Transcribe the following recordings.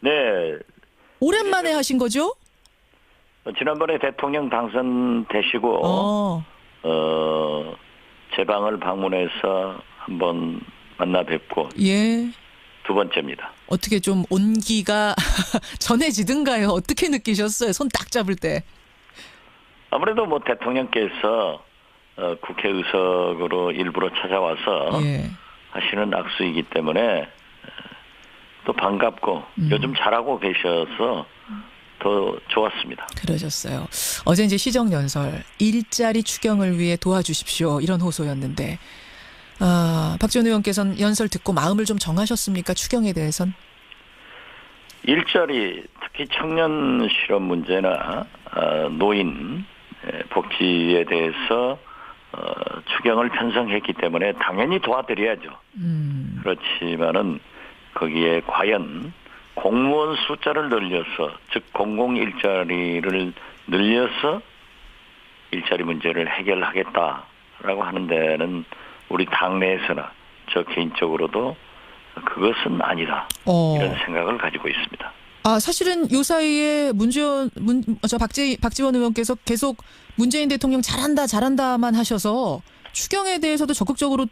네. 오랜만에 하신 거죠? 지난번에 대통령 당선되시고 제 방을 방문해서 한번 만나 뵙고 예. 두 번째입니다. 어떻게 좀 온기가 전해지든가요? 어떻게 느끼셨어요? 손 딱 잡을 때. 아무래도 뭐 대통령께서 국회의석으로 일부러 찾아와서 예. 하시는 악수이기 때문에 또 반갑고 요즘 잘하고 계셔서 더 좋았습니다. 그러셨어요. 어제 이제 시정연설 일자리 추경을 위해 도와주십시오 이런 호소였는데 박지원 의원께서는 연설 듣고 마음을 좀 정하셨습니까? 추경에 대해선? 일자리 특히 청년 실업 문제나 노인 복지에 대해서 추경을 편성했기 때문에 당연히 도와드려야죠. 그렇지만은 거기에 과연 공무원 숫자를 늘려서 즉 공공 일자리를 늘려서 일자리 문제를 해결하겠다라고 하는 데는 우리 당내에서나 저 개인적으로도 그것은 아니다 이런 생각을 가지고 있습니다. 사실은 요 사이에 박지원 의원께서 계속 문재인 대통령 잘한다만 하셔서 추경에 대해서도 적극적으로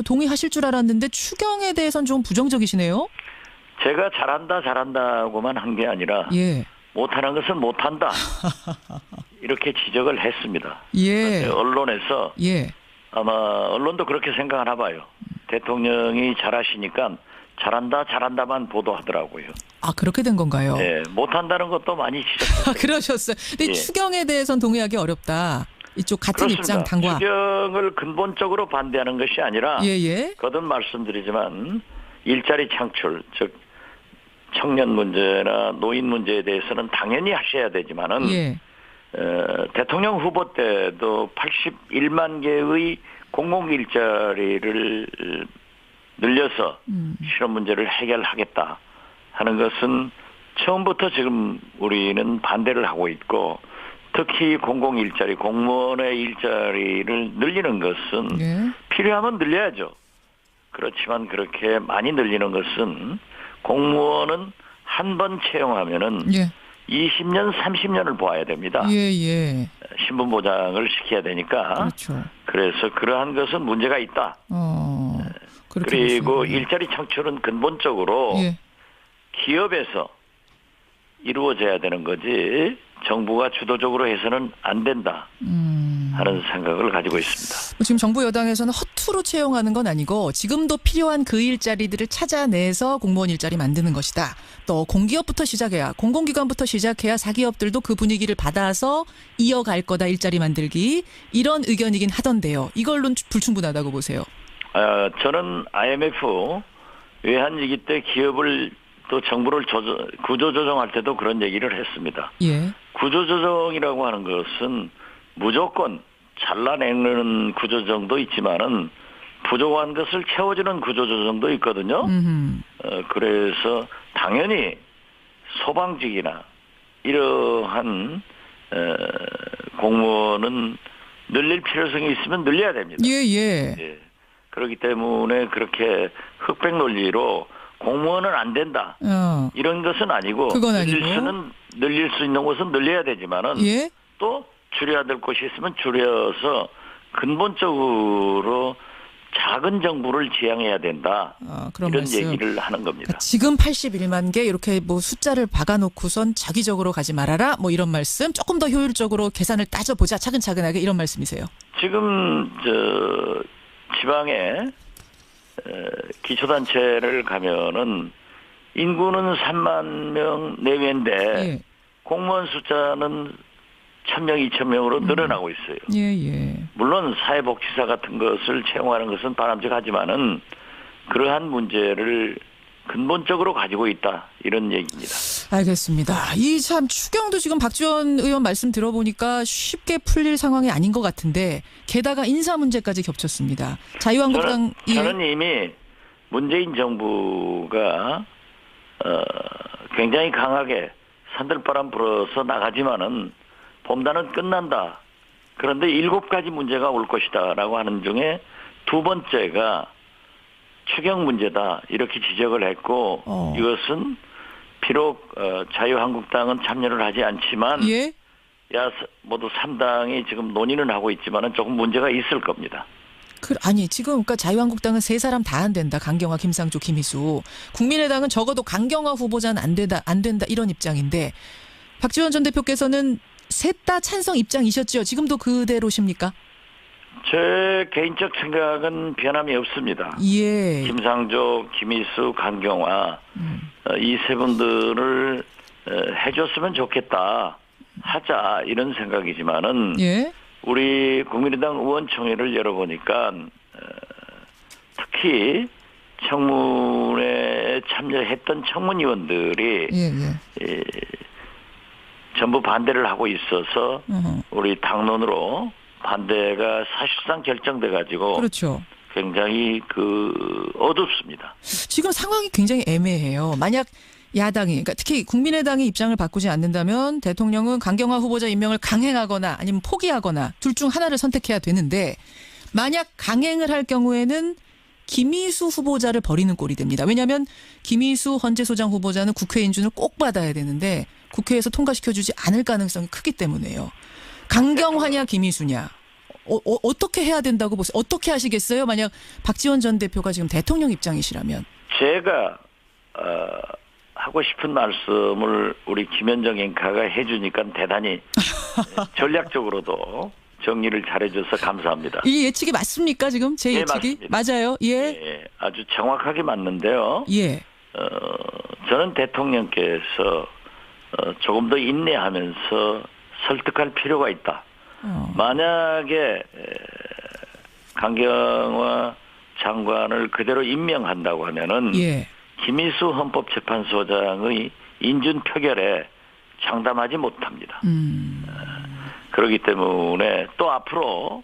동의하실 줄 알았는데 추경에 대해서는 좀 부정적이시네요. 제가 잘한다고만 한 게 아니라 예. 못하는 것은 못한다 이렇게 지적을 했습니다. 예. 언론에서 예. 아마 언론도 그렇게 생각하나 봐요. 대통령이 잘하시니까 잘한다만 보도하더라고요. 그렇게 된 건가요? 네, 못한다는 것도 많이 지적했어요. 그러셨어요. 근데 예. 추경에 대해서는 동의하기 어렵다. 이쪽 같은 그렇습니다. 입장 당과. 추경을 근본적으로 반대하는 것이 아니라 예. 거듭 말씀드리지만 일자리 창출, 즉 청년 문제나 노인 문제에 대해서는 당연히 하셔야 되지만은 예. 대통령 후보 때도 81만 개의 공공 일자리를 늘려서 실업 문제를 해결하겠다 하는 것은 처음부터 지금 우리는 반대를 하고 있고 특히 공공 일자리, 공무원의 일자리를 늘리는 것은 예. 필요하면 늘려야죠. 그렇지만 그렇게 많이 늘리는 것은 공무원은 한 번 채용하면은 예. 20년, 30년을 보아야 됩니다. 예. 신분 보장을 시켜야 되니까. 그렇죠. 그래서 그러한 것은 문제가 있다. 그렇게 그리고 보시는군요. 일자리 창출은 근본적으로 예. 기업에서 이루어져야 되는 거지 정부가 주도적으로 해서는 안 된다 하는 생각을 가지고 있습니다. 지금 정부 여당에서는 허투루 채용하는 건 아니고 지금도 필요한 그 일자리들을 찾아내서 공무원 일자리 만드는 것이다. 또 공기업부터 시작해야 공공기관부터 시작해야 사기업들도 그 분위기를 받아서 이어갈 거다 일자리 만들기 이런 의견이긴 하던데요. 이걸로는 불충분하다고 보세요. 저는 IMF 외환위기 때 기업을 또 정부를 구조조정할 때도 그런 얘기를 했습니다. 예. 구조조정이라고 하는 것은 무조건 잘라내는 구조조정도 있지만은 부족한 것을 채워주는 구조조정도 있거든요. 그래서 당연히 소방직이나 이러한 공무원은 늘릴 필요성이 있으면 늘려야 됩니다. 예. 그렇기 때문에 그렇게 흑백 논리로 공무원은 안 된다. 이런 것은 아니고 그건 아니고. 늘릴 수 있는 곳은 늘려야 되지만은 예? 또 줄여야 될 곳이 있으면 줄여서 근본적으로 작은 정부를 지향해야 된다. 그런 이런 말씀. 얘기를 하는 겁니다. 그러니까 지금 81만 개 이렇게 뭐 숫자를 박아놓고선 자기적으로 가지 말아라 뭐 이런 말씀. 조금 더 효율적으로 계산을 따져보자 차근차근하게 이런 말씀이세요. 지금 지방에 기초단체를 가면은 인구는 3만 명 내외인데 예. 공무원 숫자는 1,000명, 2,000명으로 늘어나고 있어요. 예. 물론 사회복지사 같은 것을 채용하는 것은 바람직하지만은 그러한 문제를 근본적으로 가지고 있다 이런 얘기입니다. 알겠습니다. 이 참 추경도 지금 박지원 의원 말씀 들어보니까 쉽게 풀릴 상황이 아닌 것 같은데 게다가 인사 문제까지 겹쳤습니다. 자유한국당 저는 이미 문재인 정부가 굉장히 강하게 산들바람 불어서 나가지만은 봄단은 끝난다. 그런데 7가지 문제가 올 것이다라고 하는 중에 두 번째가 추경 문제다 이렇게 지적을 했고 이것은 비록 자유한국당은 참여를 하지 않지만 예. 모두 3당이 지금 논의는 하고 있지만은 조금 문제가 있을 겁니다. 아니 지금 그러니까 자유한국당은 세 사람 다 안 된다. 강경화, 김상조, 김희수. 국민의당은 적어도 강경화 후보자는 안 된다 이런 입장인데 박지원 전 대표께서는 셋 다 찬성 입장이셨죠. 지금도 그대로십니까? 제 개인적 생각은 변함이 없습니다. 예. 김상조, 김희수, 강경화 이 세 분들을 해줬으면 좋겠다. 하자 이런 생각이지만은 예. 우리 국민의당 의원총회를 열어보니까 특히 청문회에 참여했던 청문위원들이 전부 반대를 하고 있어서 우리 당론으로 반대가 사실상 결정돼 가지고 그렇죠. 굉장히 어둡습니다. 지금 상황이 굉장히 애매해요. 만약 야당이, 그러니까 특히 국민의당이 입장을 바꾸지 않는다면 대통령은 강경화 후보자 임명을 강행하거나 아니면 포기하거나 둘 중 하나를 선택해야 되는데 만약 강행을 할 경우에는 김희수 후보자를 버리는 꼴이 됩니다. 왜냐하면 김희수 헌재소장 후보자는 국회 인준을 꼭 받아야 되는데 국회에서 통과시켜주지 않을 가능성이 크기 때문에요. 강경화냐 김희수냐. 어떻게 해야 된다고 보세요? 어떻게 하시겠어요? 만약 박지원 전 대표가 지금 대통령 입장이시라면. 제가 하고 싶은 말씀을 우리 김현정 앵커가 해주니까 대단히 전략적으로도 정리를 잘해줘서 감사합니다. 이 예측이 맞습니까 지금 제 예측이? 맞습니다. 맞아요. 예. 예, 아주 정확하게 맞는데요. 예. 저는 대통령께서 조금 더 인내하면서 설득할 필요가 있다. 만약에 강경화 장관을 그대로 임명한다고 하면은 예. 김희수 헌법재판소장의 인준 표결에 장담하지 못합니다. 그렇기 때문에 또 앞으로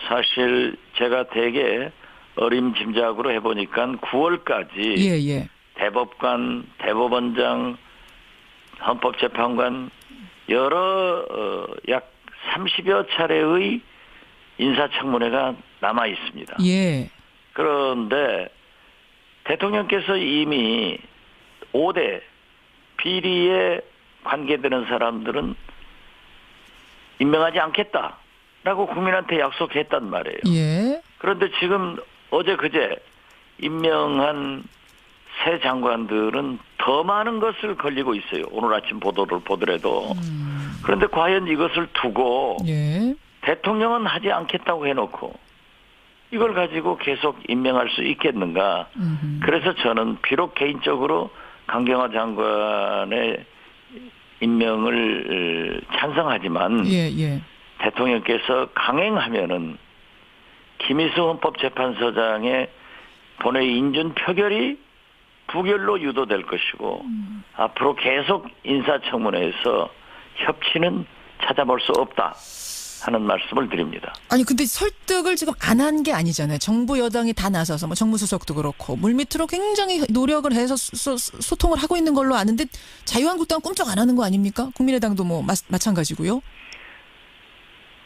사실 제가 되게 어림짐작으로 해보니까 9월까지 예. 대법관, 대법원장, 헌법재판관 여러 약 30여 차례의 인사청문회가 남아 있습니다. 예. 그런데 대통령께서 이미 5대 비리에 관계되는 사람들은 임명하지 않겠다라고 국민한테 약속했단 말이에요. 예. 그런데 지금 어제 그제 임명한 새 장관들은 더 많은 것을 걸리고 있어요. 오늘 아침 보도를 보더라도. 그런데 과연 이것을 두고 예. 대통령은 하지 않겠다고 해놓고 이걸 가지고 계속 임명할 수 있겠는가. 그래서 저는 비록 개인적으로 강경화 장관의 임명을 찬성하지만 예. 대통령께서 강행하면은 김희수 헌법재판소장의 본회의 인준 표결이 부결로 유도될 것이고 앞으로 계속 인사청문회에서 협치는 찾아볼 수 없다 하는 말씀을 드립니다. 아니 근데 설득을 지금 안 한 게 아니잖아요. 정부 여당이 다 나서서 뭐 정무수석도 그렇고 물밑으로 굉장히 노력을 해서 소통을 하고 있는 걸로 아는데 자유한국당은 꿈쩍 안 하는 거 아닙니까? 국민의당도 뭐 마찬가지고요.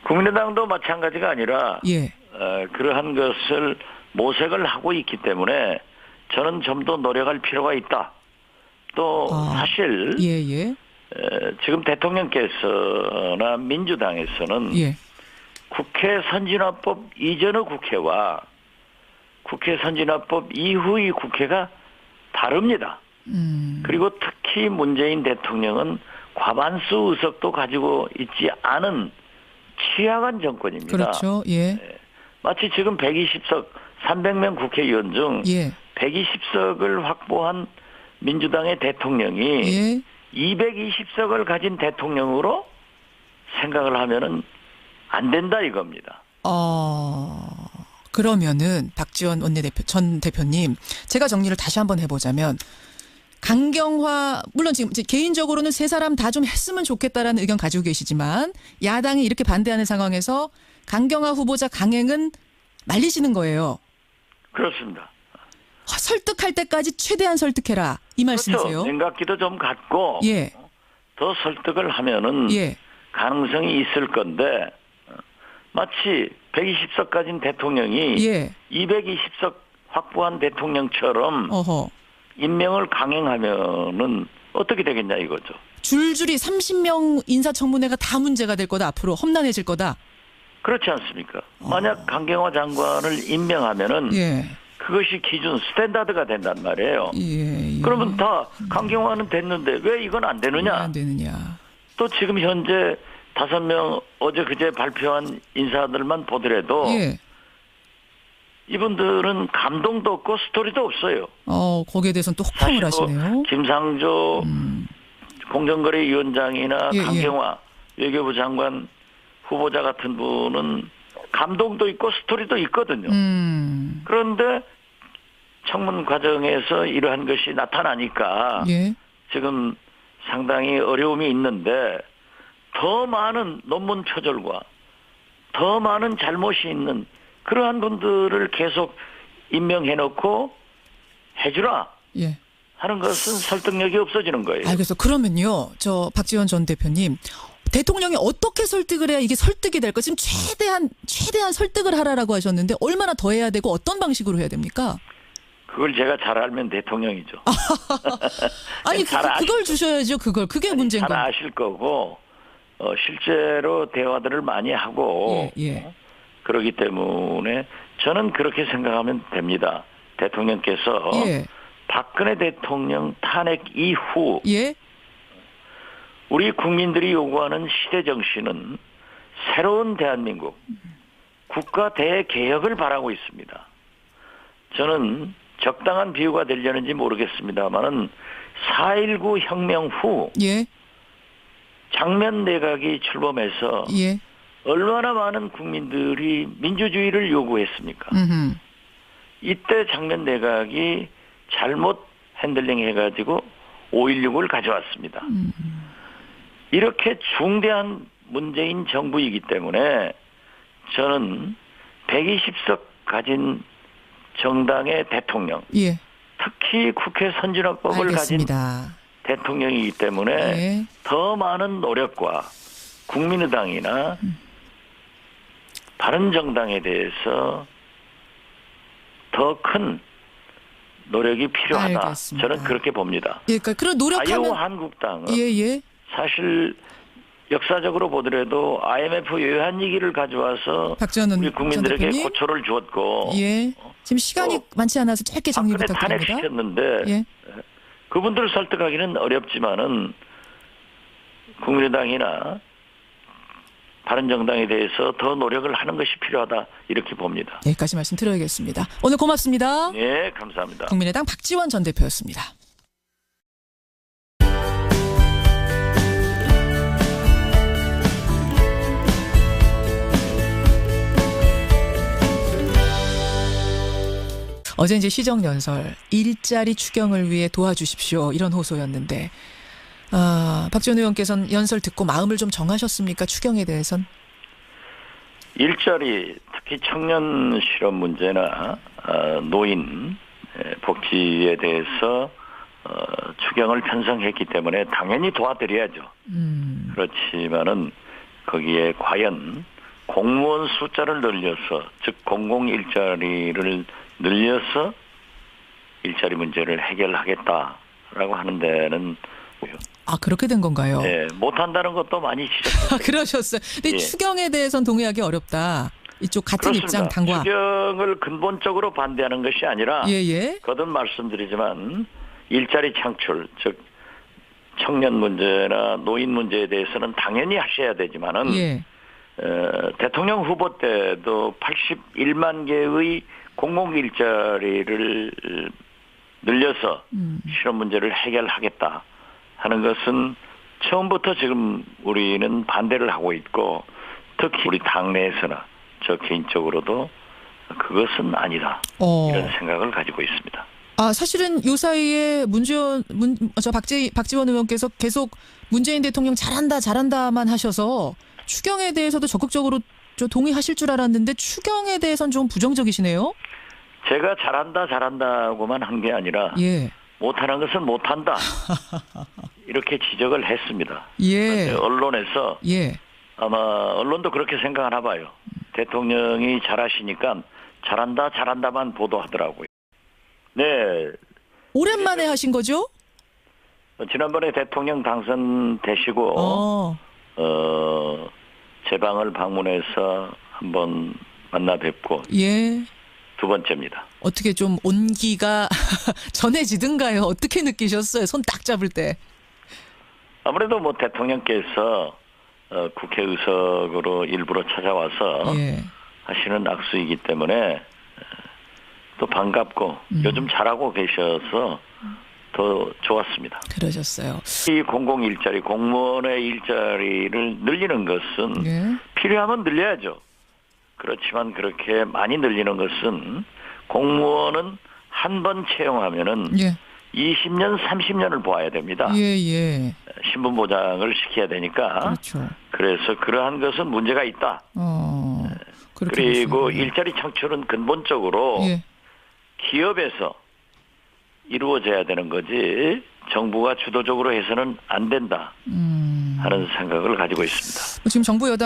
국민의당도 마찬가지가 아니라 예. 그러한 것을 모색을 하고 있기 때문에 저는 좀 더 노력할 필요가 있다. 또 사실 예. 지금 대통령께서나 민주당에서는 예. 국회 선진화법 이전의 국회와 국회 선진화법 이후의 국회가 다릅니다. 그리고 특히 문재인 대통령은 과반수 의석도 가지고 있지 않은 취약한 정권입니다. 그렇죠. 예. 마치 지금 120석 300명 국회의원 중 예. 120석을 확보한 민주당의 대통령이 예. 220석을 가진 대통령으로 생각을 하면은 안 된다 이겁니다. 그러면은 박지원 전 대표님, 제가 정리를 다시 한번 해보자면 강경화 물론 지금 개인적으로는 세 사람 다 좀 했으면 좋겠다라는 의견 가지고 계시지만 야당이 이렇게 반대하는 상황에서 강경화 후보자 강행은 말리시는 거예요. 그렇습니다. 설득할 때까지 최대한 설득해라 이 말씀이세요? 그렇죠. 냉각기도 좀 갖고 예. 더 설득을 하면은 예. 가능성이 있을 건데 마치 120석 가진 대통령이 예. 220석 확보한 대통령처럼 임명을 강행하면은 어떻게 되겠냐 이거죠. 줄줄이 30명 인사청문회가 다 문제가 될 거다. 앞으로 험난해질 거다. 그렇지 않습니까? 만약 강경화 장관을 임명하면은 예. 그것이 기준 스탠다드가 된단 말이에요. 예. 그러면 다 강경화는 됐는데 왜 이건 안 되느냐? 안 되느냐. 또 지금 현재 5명 어제 그제 발표한 인사들만 보더라도 예. 이분들은 감동도 없고 스토리도 없어요. 거기에 대해서는 또 혹평을 사실 하시네요. 김상조 공정거래위원장이나 예, 강경화 외교부 장관 후보자 같은 분은 감동도 있고 스토리도 있거든요. 그런데 청문 과정에서 이러한 것이 나타나니까 예. 지금 상당히 어려움이 있는데 더 많은 논문 표절과 더 많은 잘못이 있는 그러한 분들을 계속 임명해놓고 해주라 예. 하는 것은 설득력이 없어지는 거예요. 알겠어. 그러면요. 저 박지원 전 대표님. 대통령이 어떻게 설득을 해야 이게 설득이 될까? 지금 최대한 설득을 하라라고 하셨는데 얼마나 더 해야 되고 어떤 방식으로 해야 됩니까? 그걸 제가 잘 알면 대통령이죠. 아니 그걸 주셔야죠. 그게 문제인 잘 거예요. 아실 거고 실제로 대화들을 많이 하고 예. 그러기 때문에 저는 그렇게 생각하면 됩니다. 대통령께서 예. 박근혜 대통령 탄핵 이후 예. 우리 국민들이 요구하는 시대 정신은 새로운 대한민국 국가 대개혁을 바라고 있습니다. 저는 적당한 비유가 되려는지 모르겠습니다만은 4.19 혁명 후 예. 장면 내각이 출범해서 예. 얼마나 많은 국민들이 민주주의를 요구했습니까? 이때 장면 내각이 잘못 핸들링 해가지고 5.16을 가져왔습니다. 이렇게 중대한 문제인 정부이기 때문에 저는 120석 가진 정당의 대통령, 예. 특히 국회 선진화법을 알겠습니다. 가진 대통령이기 때문에 예. 더 많은 노력과 국민의당이나 바른정당에 대해서 더 큰 노력이 필요하다. 알겠습니다. 저는 그렇게 봅니다. 예, 그러니까 그런 노력하면 자유한국당은 예. 사실 역사적으로 보더라도 IMF 외환위기를 가져와서 박지원 우리 국민들에게 전 고초를 주었고 예. 지금 시간이 많지 않아서 짧게 정리 박근혜 부탁드립니다. 탄핵시켰는데 예. 그분들을 설득하기는 어렵지만은 국민의당이나 바른정당에 대해서 더 노력을 하는 것이 필요하다 이렇게 봅니다. 여기까지 말씀 드려야겠습니다. 오늘 고맙습니다. 네, 감사합니다. 국민의당 박지원 전 대표였습니다. 어제 이제 시정연설 일자리 추경을 위해 도와주십시오 이런 호소였는데 박지원 의원께서는 연설 듣고 마음을 좀 정하셨습니까? 추경에 대해선? 일자리 특히 청년 실업 문제나 노인 복지에 대해서 추경을 편성했기 때문에 당연히 도와드려야죠. 그렇지만은 거기에 과연 공무원 숫자를 늘려서 즉 공공 일자리를 늘려서 일자리 문제를 해결하겠다라고 하는 데는 그렇게 된 건가요? 네, 못한다는 것도 많이 지적했어요. 그러셨어요. 근데 예. 추경에 대해서는 동의하기 어렵다. 이쪽 같은 그렇습니다. 입장 당과. 추경을 근본적으로 반대하는 것이 아니라 예. 거듭 말씀드리지만 일자리 창출 즉 청년 문제나 노인 문제에 대해서는 당연히 하셔야 되지만은 예. 대통령 후보 때도 81만 개의 공공 일자리를 늘려서 실업 문제를 해결하겠다 하는 것은 처음부터 지금 우리는 반대를 하고 있고 특히 우리 당내에서나 저 개인적으로도 그것은 아니다 이런 생각을 가지고 있습니다. 사실은 요 사이에 박지원 의원께서 계속 문재인 대통령 잘한다만 하셔서 추경에 대해서도 적극적으로 동의하실 줄 알았는데 추경에 대해서는 좀 부정적이시네요. 제가 잘한다고만 한 게 아니라 예. 못하는 것은 못한다 이렇게 지적을 했습니다. 예. 언론에서 예. 아마 언론도 그렇게 생각하나 봐요. 대통령이 잘하시니까 잘한다만 보도하더라고요. 네, 오랜만에 하신 거죠? 지난번에 대통령 당선되시고 제 방을 방문해서 한번 만나 뵙고 예. 두 번째입니다. 어떻게 좀 온기가 전해지든가요? 어떻게 느끼셨어요? 손 딱 잡을 때. 아무래도 뭐 대통령께서 국회의석으로 일부러 찾아와서 예. 하시는 악수이기 때문에 또 반갑고 요즘 잘하고 계셔서 더 좋았습니다. 그러셨어요. 이 공공일자리, 공무원의 일자리를 늘리는 것은 예. 필요하면 늘려야죠. 그렇지만 그렇게 많이 늘리는 것은 공무원은 한 번 채용하면은 예. 20년, 30년을 보아야 됩니다. 예. 신분 보장을 시켜야 되니까. 그렇죠. 그래서 그러한 것은 문제가 있다. 그렇게 그리고 보시는군요. 일자리 창출은 근본적으로 예. 기업에서 이루어져야 되는 거지 정부가 주도적으로 해서는 안 된다 하는 생각을 가지고 있습니다. 지금 정부 여당